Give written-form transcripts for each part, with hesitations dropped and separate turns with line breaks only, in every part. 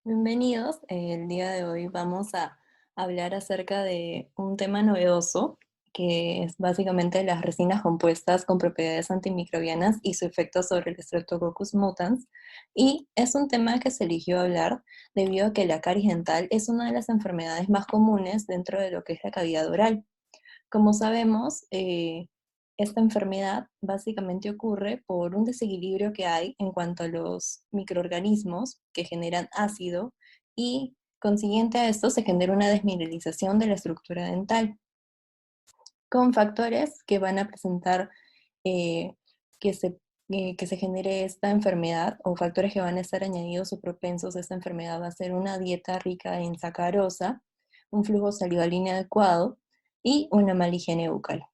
Bienvenidos. El día de hoy vamos a hablar acerca de un tema novedoso, que es básicamente las resinas compuestas con propiedades antimicrobianas y su efecto sobre el Streptococcus mutans. Y es un tema que se eligió hablar debido a que la caries dental es una de las enfermedades más comunes dentro de lo que es la cavidad oral. Como sabemos, esta enfermedad básicamente ocurre por un desequilibrio que hay en cuanto a los microorganismos que generan ácido y consiguiente a esto se genera una desmineralización de la estructura dental con factores que van a presentar eh, que se, que se genere esta enfermedad o factores que van a estar añadidos o propensos a esta enfermedad va a ser una dieta rica en sacarosa, un flujo salival inadecuado y una mala higiene bucal.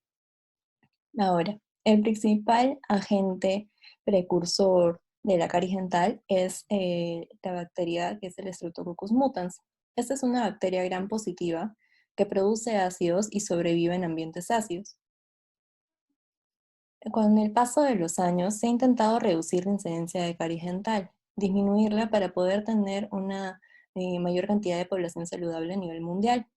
Ahora, el principal agente precursor de la caries dental es la bacteria que es el Streptococcus mutans. Esta es una bacteria gram positiva que produce ácidos y sobrevive en ambientes ácidos. Con el paso de los años se ha intentado reducir la incidencia de caries dental, disminuirla para poder tener una mayor cantidad de población saludable a nivel mundial.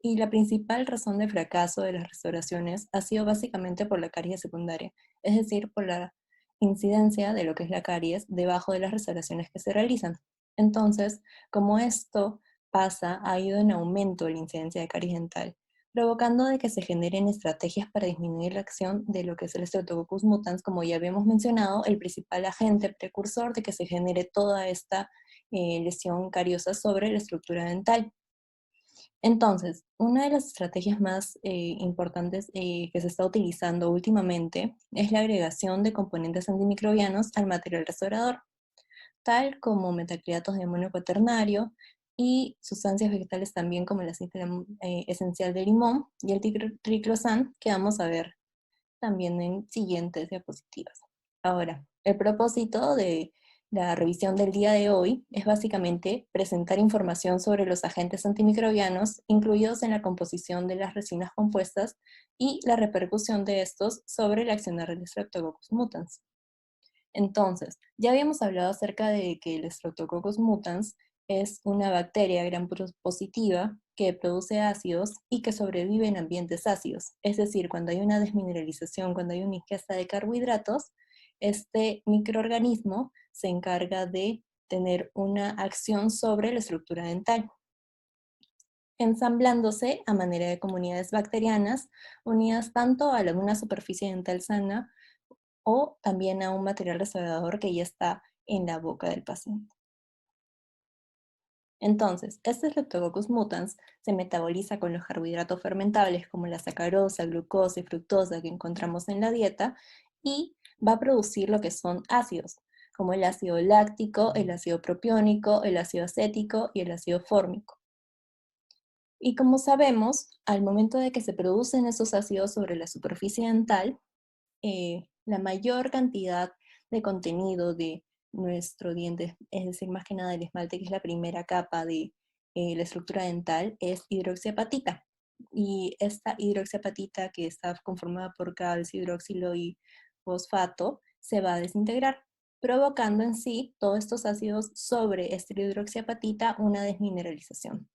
Y la principal razón de fracaso de las restauraciones ha sido básicamente por la caries secundaria, es decir, por la incidencia de lo que es la caries debajo de las restauraciones que se realizan. Entonces, como esto pasa, ha ido en aumento la incidencia de caries dental, provocando de que se generen estrategias para disminuir la acción de lo que es el Streptococcus mutans, como ya habíamos mencionado, el principal agente precursor de que se genere toda esta lesión cariosa sobre la estructura dental. Entonces, una de las estrategias más importantes que se está utilizando últimamente es la agregación de componentes antimicrobianos al material restaurador, tal como metacrilatos de amonio cuaternario y sustancias vegetales también como el aceite esencial de limón y el triclosan, que vamos a ver también en siguientes diapositivas. Ahora, el propósito de la revisión del día de hoy es básicamente presentar información sobre los agentes antimicrobianos incluidos en la composición de las resinas compuestas y la repercusión de estos sobre el accionar del Streptococcus mutans. Entonces, ya habíamos hablado acerca de que el Streptococcus mutans es una bacteria gram positiva que produce ácidos y que sobrevive en ambientes ácidos. Es decir, cuando hay una desmineralización, cuando hay una ingesta de carbohidratos, este microorganismo se encarga de tener una acción sobre la estructura dental, ensamblándose a manera de comunidades bacterianas unidas tanto a una superficie dental sana o también a un material restaurador que ya está en la boca del paciente. Entonces, este Streptococcus mutans se metaboliza con los carbohidratos fermentables como la sacarosa, glucosa y fructosa que encontramos en la dieta y va a producir lo que son ácidos, como el ácido láctico, el ácido propiónico, el ácido acético y el ácido fórmico. Y como sabemos, al momento de que se producen esos ácidos sobre la superficie dental, la mayor cantidad de contenido de nuestro diente, es decir, más que nada el esmalte, que es la primera capa de la estructura dental, es hidroxiapatita. Y esta hidroxiapatita, que está conformada por calcio, hidroxilo y fosfato, se va a desintegrar, provocando en sí todos estos ácidos sobre esta hidroxiapatita una desmineralización.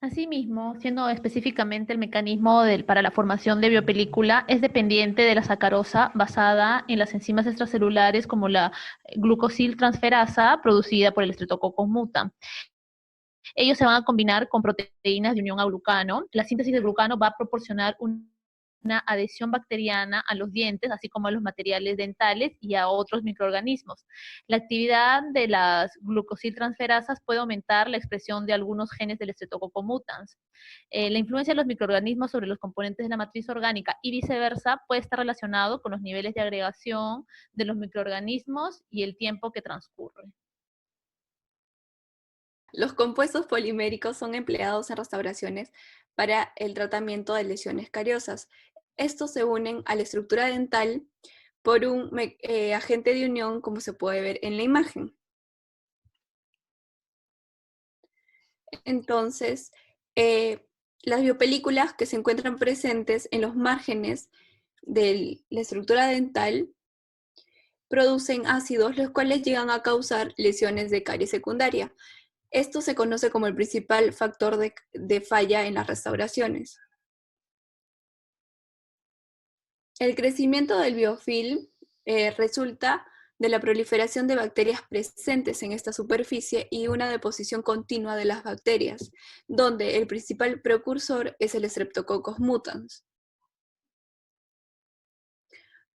Asimismo, siendo específicamente el mecanismo para la formación de biopelícula, es dependiente de la sacarosa basada en las enzimas extracelulares como la glucosiltransferasa producida por el Streptococcus mutans. Ellos se van a combinar con proteínas de unión a glucano. La síntesis de glucano va a proporcionar una adhesión bacteriana a los dientes, así como a los materiales dentales y a otros microorganismos. La actividad de las glucosiltransferasas puede aumentar la expresión de algunos genes del Streptococcus mutans. La influencia de los microorganismos sobre los componentes de la matriz orgánica y viceversa puede estar relacionado con los niveles de agregación de los microorganismos y el tiempo que transcurre.
Los compuestos poliméricos son empleados en restauraciones para el tratamiento de lesiones cariosas. Estos se unen a la estructura dental por un agente de unión, como se puede ver en la imagen. Entonces, las biopelículas que se encuentran presentes en los márgenes de la estructura dental producen ácidos los cuales llegan a causar lesiones de caries secundaria. Esto se conoce como el principal factor de falla en las restauraciones. El crecimiento del biofilm resulta de la proliferación de bacterias presentes en esta superficie y una deposición continua de las bacterias, donde el principal precursor es el Streptococcus mutans.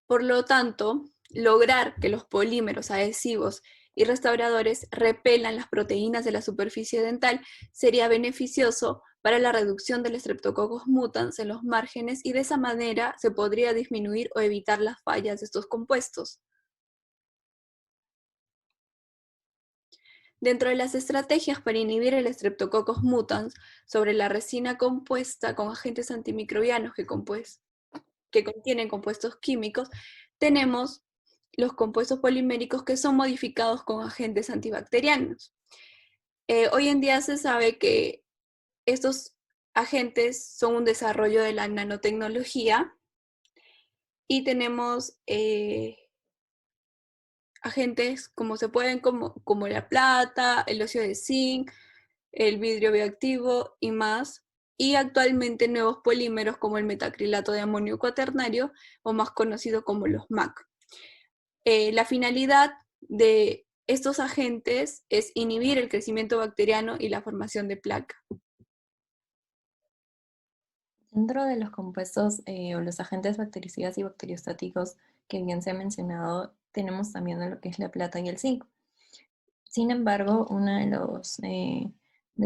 Por lo tanto, lograr que los polímeros adhesivos y restauradores repelan las proteínas de la superficie dental sería beneficioso para la reducción del Streptococcus mutans en los márgenes y de esa manera se podría disminuir o evitar las fallas de estos compuestos. Dentro de las estrategias para inhibir el Streptococcus mutans sobre la resina compuesta con agentes antimicrobianos que contienen compuestos químicos, tenemos los compuestos poliméricos que son modificados con agentes antibacterianos. Hoy en día se sabe que estos agentes son un desarrollo de la nanotecnología y tenemos agentes como la plata, el óxido de zinc, el vidrio bioactivo y más. Y actualmente nuevos polímeros como el metacrilato de amonio cuaternario, o más conocido como los MAC. La finalidad de estos agentes es inhibir el crecimiento bacteriano y la formación de placa.
Dentro de los compuestos o los agentes bactericidas y bacteriostáticos que bien se ha mencionado, tenemos también lo que es la plata y el zinc. Sin embargo, uno de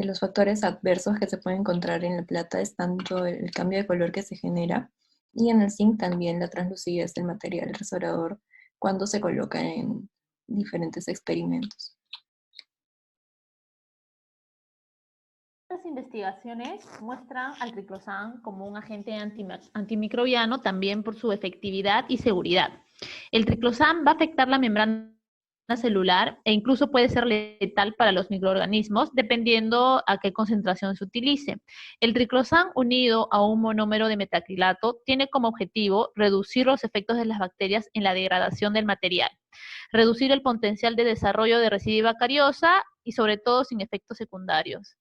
los factores adversos que se puede encontrar en la plata es tanto el cambio de color que se genera, y en el zinc también la translucidez del material restaurador cuando se coloca en diferentes experimentos.
Las investigaciones muestran al triclosan como un agente antimicrobiano también por su efectividad y seguridad. El triclosan va a afectar la membrana celular e incluso puede ser letal para los microorganismos dependiendo a qué concentración se utilice. El triclosan unido a un monómero de metacrilato tiene como objetivo reducir los efectos de las bacterias en la degradación del material, reducir el potencial de desarrollo de recidiva cariosa y sobre todo sin efectos secundarios.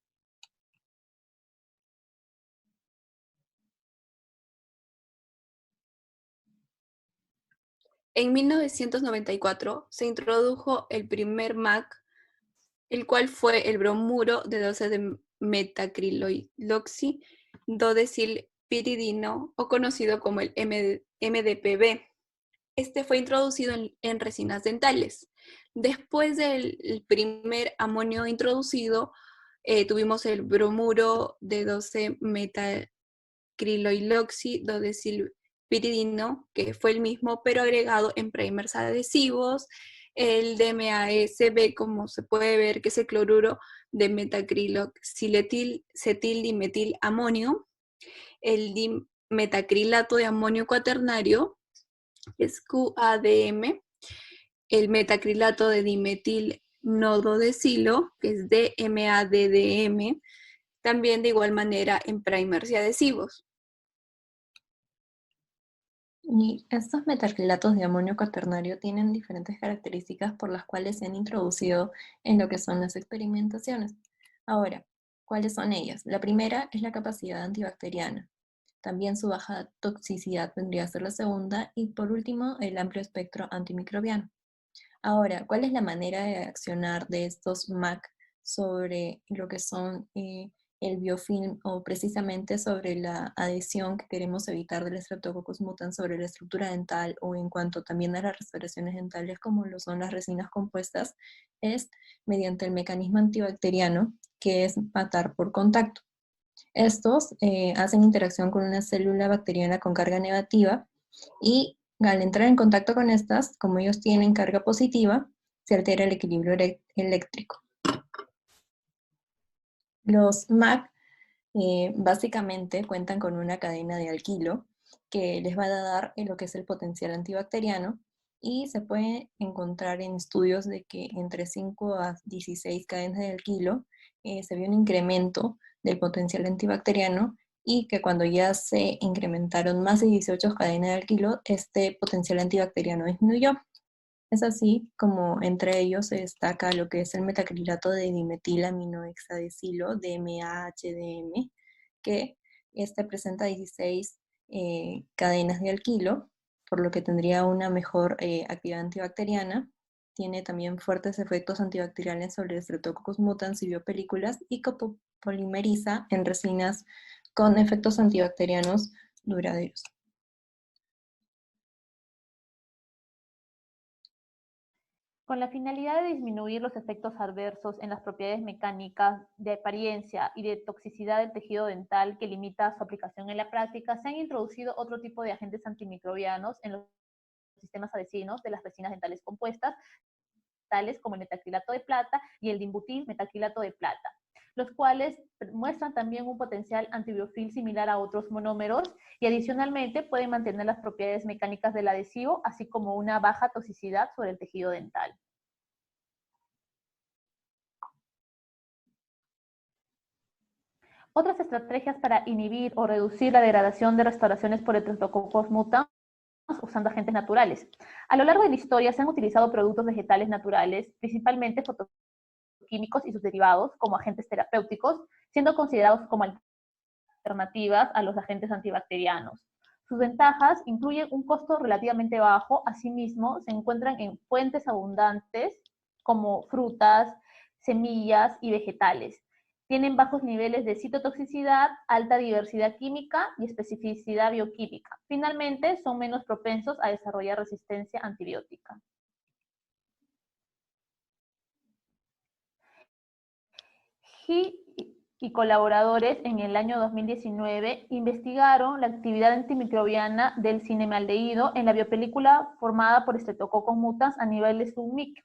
En 1994 se introdujo el primer MAC, el cual fue el bromuro de 12 de metacriloxi dodecilpiridino, o conocido como el MDPV. Este fue introducido en resinas dentales. Después del primer amonio introducido, tuvimos el bromuro de 12 metacriloxi dodecilpiridino, que fue el mismo, pero agregado en primers adhesivos. El DMASB, como se puede ver, que es el cloruro de metacriloxiletilametilamonio. El dimetacrilato de amonio cuaternario, es QADM. El metacrilato de dimetil nododecilo, que es DMADDM, también de igual manera en primers y adhesivos.
Y estos metacrilatos de amonio cuaternario tienen diferentes características por las cuales se han introducido en lo que son las experimentaciones. Ahora, ¿cuáles son ellas? La primera es la capacidad antibacteriana. También su baja toxicidad vendría a ser la segunda. Y por último, el amplio espectro antimicrobiano. Ahora, ¿cuál es la manera de accionar de estos MAC sobre lo que son el biofilm, o precisamente sobre la adhesión que queremos evitar del Streptococcus mutans sobre la estructura dental, o en cuanto también a las restauraciones dentales como lo son las resinas compuestas? Es mediante el mecanismo antibacteriano, que es matar por contacto. Estos hacen interacción con una célula bacteriana con carga negativa, y al entrar en contacto con estas, como ellos tienen carga positiva, se altera el equilibrio eléctrico. Los MAC básicamente cuentan con una cadena de alquilo que les va a dar lo que es el potencial antibacteriano, y se puede encontrar en estudios de que entre 5 a 16 cadenas de alquilo se vio un incremento del potencial antibacteriano, y que cuando ya se incrementaron más de 18 cadenas de alquilo, este potencial antibacteriano disminuyó. Es así como entre ellos se destaca lo que es el metacrilato de dimetilaminohexadecilo, DMAHDM, que este presenta 16 cadenas de alquilo, por lo que tendría una mejor actividad antibacteriana. Tiene también fuertes efectos antibacteriales sobre el Streptococcus mutans y biopelículas, y copolimeriza en resinas con efectos antibacterianos duraderos.
Con la finalidad de disminuir los efectos adversos en las propiedades mecánicas, de apariencia y de toxicidad del tejido dental que limita su aplicación en la práctica, se han introducido otro tipo de agentes antimicrobianos en los sistemas adhesivos de las resinas dentales compuestas, tales como el metacrilato de plata y el dimbutil metacrilato de plata, los cuales muestran también un potencial antibiofil similar a otros monómeros y adicionalmente pueden mantener las propiedades mecánicas del adhesivo, así como una baja toxicidad sobre el tejido dental. Otras estrategias para inhibir o reducir la degradación de restauraciones por Streptococcus mutans usando agentes naturales. A lo largo de la historia se han utilizado productos vegetales naturales, principalmente fotoquímicos y sus derivados, como agentes terapéuticos, siendo considerados como alternativas a los agentes antibacterianos. Sus ventajas incluyen un costo relativamente bajo, asimismo se encuentran en fuentes abundantes como frutas, semillas y vegetales. Tienen bajos niveles de citotoxicidad, alta diversidad química y especificidad bioquímica. Finalmente, son menos propensos a desarrollar resistencia antibiótica. He y colaboradores en el año 2019 investigaron la actividad antimicrobiana del cinemaldehído en la biopelícula formada por Streptococcus mutans a nivel de su MIC.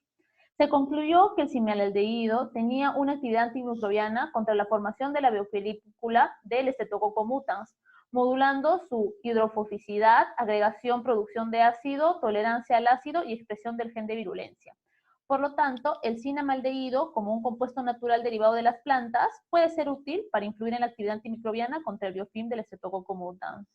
Se concluyó que el cinemaldehído tenía una actividad antimicrobiana contra la formación de la biopelícula del Streptococcus mutans, modulando su hidrofobicidad, agregación, producción de ácido, tolerancia al ácido y expresión del gen de virulencia. Por lo tanto, el cinemaldehído, como un compuesto natural derivado de las plantas, puede ser útil para influir en la actividad antimicrobiana contra el biofilm del Streptococcus mutans.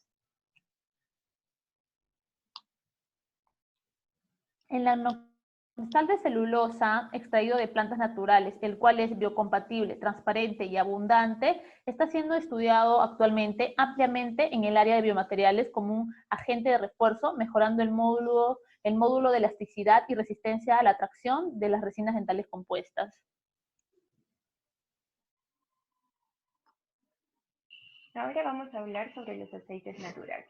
En la cristal de celulosa extraído de plantas naturales, el cual es biocompatible, transparente y abundante, está siendo estudiado actualmente ampliamente en el área de biomateriales como un agente de refuerzo, mejorando el módulo de elasticidad y resistencia a la tracción de las resinas dentales compuestas.
Ahora vamos a hablar sobre los aceites naturales.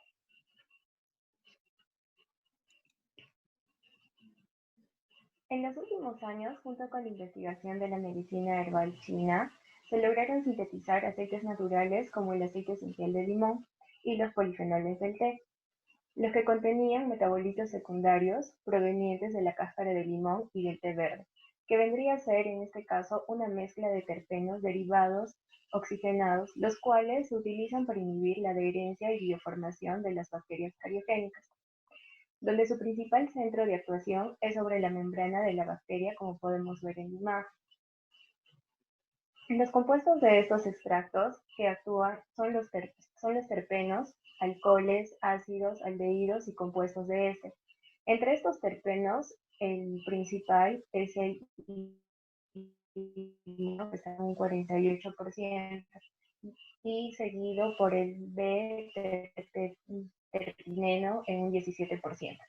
En los últimos años, junto con la investigación de la medicina herbal china, se lograron sintetizar aceites naturales como el aceite esencial de limón y los polifenoles del té, los que contenían metabolitos secundarios provenientes de la cáscara de limón y del té verde, que vendría a ser en este caso una mezcla de terpenos derivados oxigenados, los cuales se utilizan para inhibir la adherencia y bioformación de las bacterias cariogénicas, donde su principal centro de actuación es sobre la membrana de la bacteria, como podemos ver en la imagen. Los compuestos de estos extractos que actúan son los terpenos, alcoholes, ácidos, aldehídos y compuestos de éster. Entre estos terpenos, el principal es el que está en un 48%, y seguido por el B-terpineno en un 17%.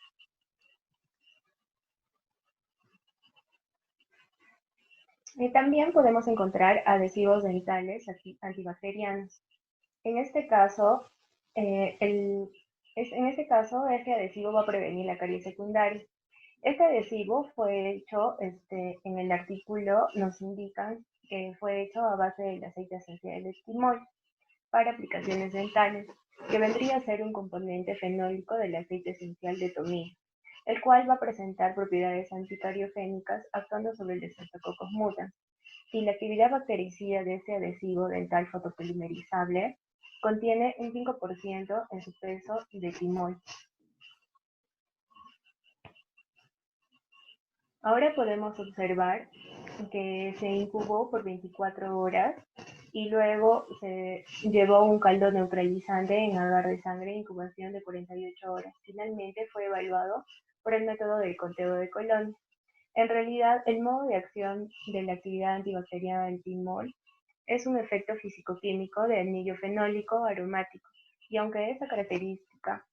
También podemos encontrar adhesivos dentales antibacterianos. En este caso, este adhesivo va a prevenir la caries secundaria. Este adhesivo fue hecho, en el artículo nos indican que fue hecho a base del aceite esencial de timol para aplicaciones dentales, que vendría a ser un componente fenólico del aceite esencial de tomillo, el cual va a presentar propiedades anticariogénicas actuando sobre el Streptococcus mutans. Y la actividad bactericida de este adhesivo dental fotopolimerizable contiene un 5% en su peso de timol. Ahora podemos observar que se incubó por 24 horas y luego se llevó un caldo neutralizante en agar de sangre, incubación de 48 horas. Finalmente fue evaluado por el método del conteo de Colón. En realidad, el modo de acción de la actividad antibacteriana del timol es un efecto físico-químico de anillo fenólico aromático, y aunque esa característica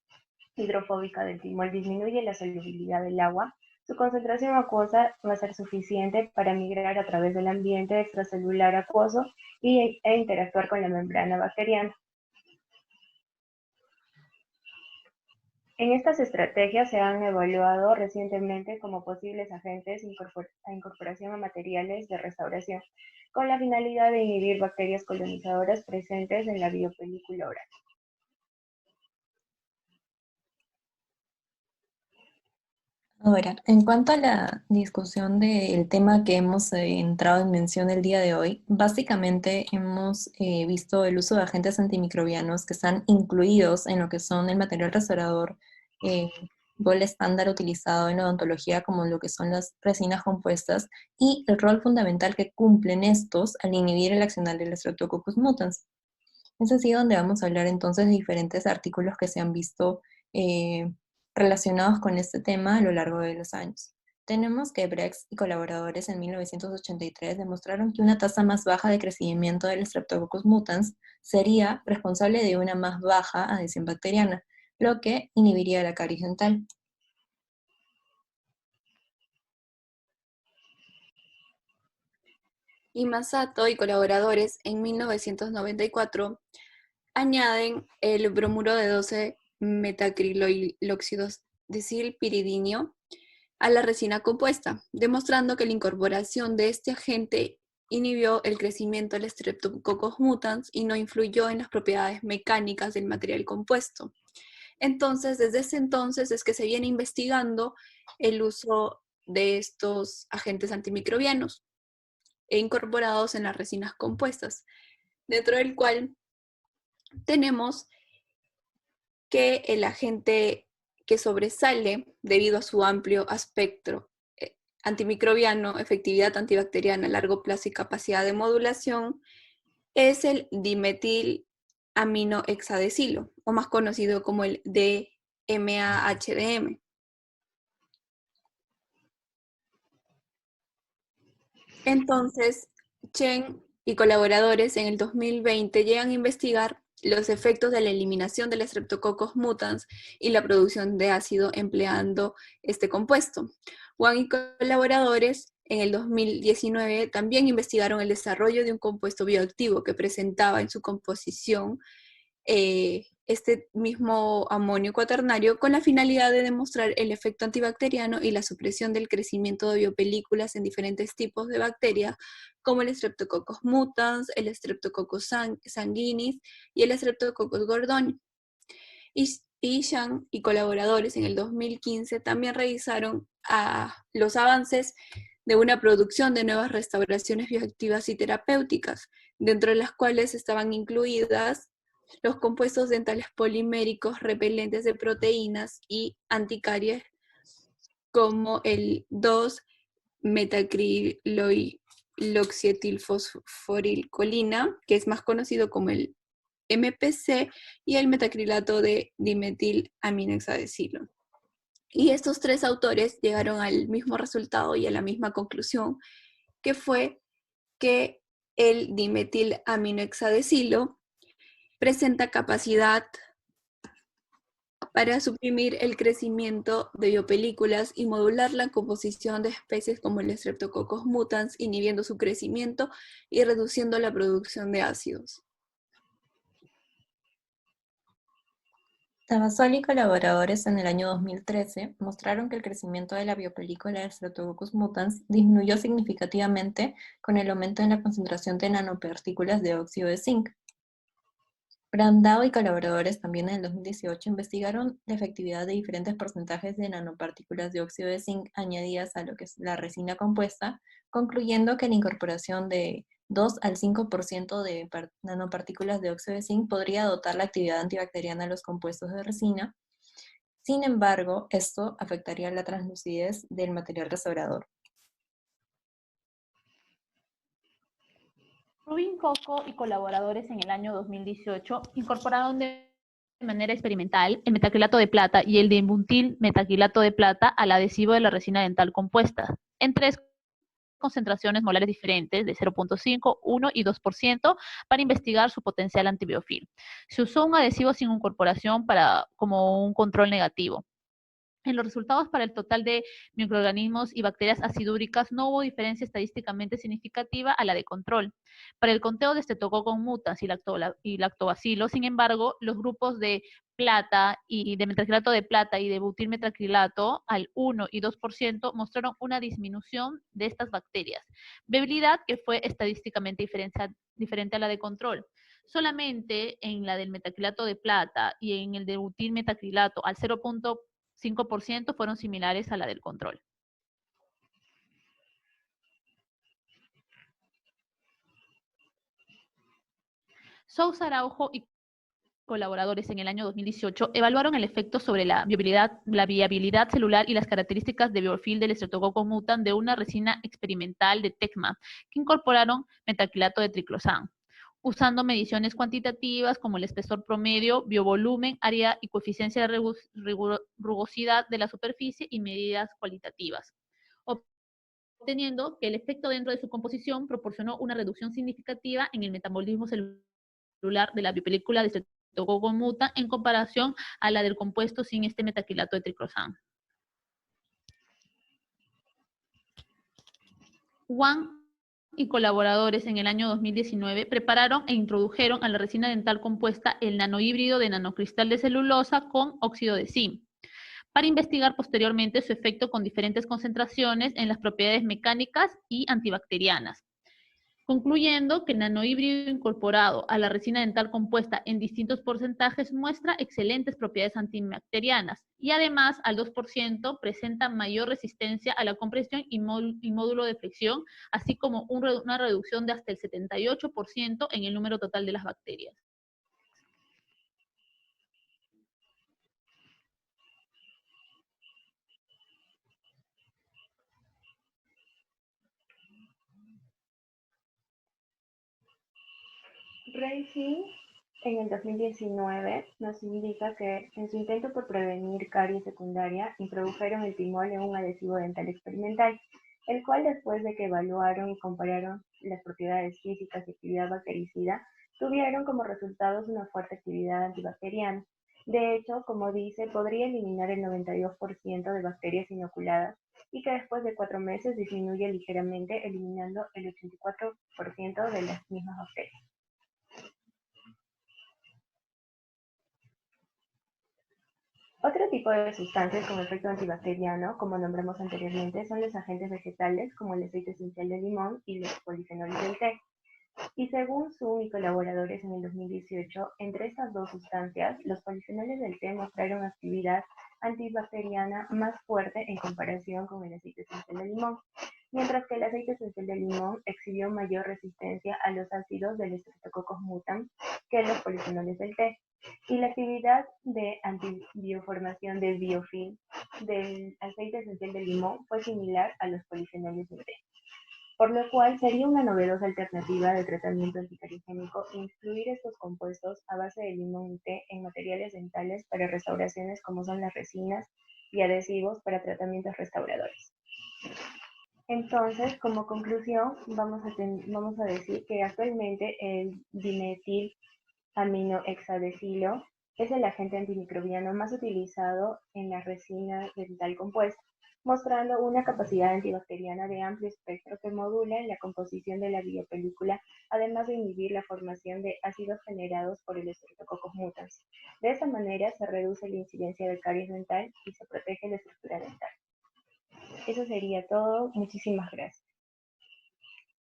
hidrofóbica del timol disminuye la solubilidad del agua, su concentración acuosa va a ser suficiente para migrar a través del ambiente extracelular acuoso e interactuar con la membrana bacteriana. En estas estrategias se han evaluado recientemente como posibles agentes a incorporación a materiales de restauración, con la finalidad de inhibir bacterias colonizadoras presentes en la biopelícula oral.
Ahora, en cuanto a la discusión del tema que hemos entrado en mención el día de hoy, básicamente hemos visto el uso de agentes antimicrobianos que están incluidos en lo que son el material restaurador gol estándar utilizado en odontología, como lo que son las resinas compuestas, y el rol fundamental que cumplen estos al inhibir el accionar del Streptococcus mutans. Es así donde vamos a hablar entonces de diferentes artículos que se han visto eh, relacionados con este tema a lo largo de los años. Tenemos que Brex y colaboradores en 1983 demostraron que una tasa más baja de crecimiento del Streptococcus mutans sería responsable de una más baja adhesión bacteriana, lo que inhibiría la caries dental.
Y Masato y colaboradores en 1994 añaden el bromuro de 12 metacriloxidilpiridinio a la resina compuesta, demostrando que la incorporación de este agente inhibió el crecimiento del Streptococcus mutans y no influyó en las propiedades mecánicas del material compuesto. Entonces, desde ese entonces es que se viene investigando el uso de estos agentes antimicrobianos e incorporados en las resinas compuestas, dentro del cual tenemos que el agente que sobresale debido a su amplio espectro antimicrobiano, efectividad antibacteriana a largo plazo y capacidad de modulación es el dimetilaminohexadecilo, o más conocido como el DMAHDM. Entonces, Chen y colaboradores en el 2020 llegan a investigar los efectos de la eliminación del Streptococcus mutans y la producción de ácido empleando este compuesto. Wang y colaboradores en el 2019 también investigaron el desarrollo de un compuesto bioactivo que presentaba en su composición este mismo amonio cuaternario con la finalidad de demostrar el efecto antibacteriano y la supresión del crecimiento de biopelículas en diferentes tipos de bacterias como el Streptococcus mutans, el Streptococcus sanguinis y el Streptococcus gordoni. Y Zhang y colaboradores en el 2015 también revisaron los avances de una producción de nuevas restauraciones bioactivas y terapéuticas, dentro de las cuales estaban incluidas los compuestos dentales poliméricos repelentes de proteínas y anticaries como el 2-metacriloxietilfosforilcolina, que es más conocido como el MPC, y el metacrilato de dimetilaminohexadecilo. Y estos tres autores llegaron al mismo resultado y a la misma conclusión, que fue que el dimetilaminohexadecilo presenta capacidad para suprimir el crecimiento de biopelículas y modular la composición de especies como el Streptococcus mutans, inhibiendo su crecimiento y reduciendo la producción de ácidos.
Tabasol y colaboradores en el año 2013 mostraron que el crecimiento de la biopelícula de Streptococcus mutans disminuyó significativamente con el aumento en la concentración de nanopartículas de óxido de zinc. Brandao y colaboradores también en el 2018 investigaron la efectividad de diferentes porcentajes de nanopartículas de óxido de zinc añadidas a lo que es la resina compuesta, concluyendo que la incorporación de 2 al 5% de nanopartículas de óxido de zinc podría dotar la actividad antibacteriana a los compuestos de resina. Sin embargo, esto afectaría la translucidez del material restaurador.
Rubin Coco y colaboradores en el año 2018 incorporaron de de manera experimental el metacrilato de plata y el dibutil metacrilato de plata al adhesivo de la resina dental compuesta, en 3 concentraciones molares diferentes de 0.5, 1 y 2% para investigar su potencial antibiofil. Se usó un adhesivo sin incorporación como un control negativo. En los resultados para el total de microorganismos y bacterias acidúricas no hubo diferencia estadísticamente significativa a la de control. Para el conteo de Streptococcus mutans y lactobacillus, sin embargo, los grupos de plata y de metacrilato de plata y de butilmetacrilato al 1 y 2% mostraron una disminución de estas bacterias, viabilidad que fue estadísticamente diferente a la de control. Solamente en la del metacrilato de plata y en el de butilmetacrilato al 0.5% fueron similares a la del control. Sousa Araujo y colaboradores en el año 2018 evaluaron el efecto sobre la viabilidad celular y las características de biofil del Streptococcus mutans de una resina experimental de Tecma que incorporaron metacrilato de triclosan, usando mediciones cuantitativas como el espesor promedio, biovolumen, área y coeficiencia de rugosidad de la superficie y medidas cualitativas, obteniendo que el efecto dentro de su composición proporcionó una reducción significativa en el metabolismo celular de la biopelícula de Streptococcus mutans en comparación a la del compuesto sin este metacrilato de triclosan. Wang y colaboradores en el año 2019 prepararon e introdujeron a la resina dental compuesta el nanohíbrido de nanocristal de celulosa con óxido de zinc, para investigar posteriormente su efecto con diferentes concentraciones en las propiedades mecánicas y antibacterianas, concluyendo que el nanohíbrido incorporado a la resina dental compuesta en distintos porcentajes muestra excelentes propiedades antibacterianas y además al 2% presenta mayor resistencia a la compresión y módulo de flexión, así como una reducción de hasta el 78% en el número total de las bacterias.
Racing en el 2019 nos indica que en su intento por prevenir caries secundaria introdujeron el timol en un adhesivo dental experimental, el cual después de que evaluaron y compararon las propiedades físicas y actividad bactericida, tuvieron como resultados una fuerte actividad antibacteriana. De hecho, como dice, podría eliminar el 92% de bacterias inoculadas y que después de 4 meses disminuye ligeramente, eliminando el 84% de las mismas bacterias. Otro tipo de sustancias con efecto antibacteriano, como nombramos anteriormente, son los agentes vegetales como el aceite esencial de limón y los polifenoles del té. Y según Sun y colaboradores en el 2018, entre estas dos sustancias, los polifenoles del té mostraron actividad antibacteriana más fuerte en comparación con el aceite esencial de limón, mientras que el aceite esencial de limón exhibió mayor resistencia a los ácidos del Streptococcus mutans que los polifenoles del té. Y la actividad de antibioformación del biofilm del aceite esencial de limón fue similar a los polifenoles del té, por lo cual sería una novedosa alternativa de tratamiento anticarigénico incluir estos compuestos a base de limón y té en materiales dentales para restauraciones como son las resinas y adhesivos para tratamientos restauradores. Entonces, como conclusión, vamos a decir que actualmente el dimetil aminohexadecilo es el agente antimicrobiano más utilizado en la resina dental compuesta, mostrando una capacidad antibacteriana de amplio espectro que modula la composición de la biopelícula, además de inhibir la formación de ácidos generados por el Streptococcus mutans. De esta manera se reduce la incidencia de caries dental y se protege la estructura dental. Eso sería todo. Muchísimas gracias.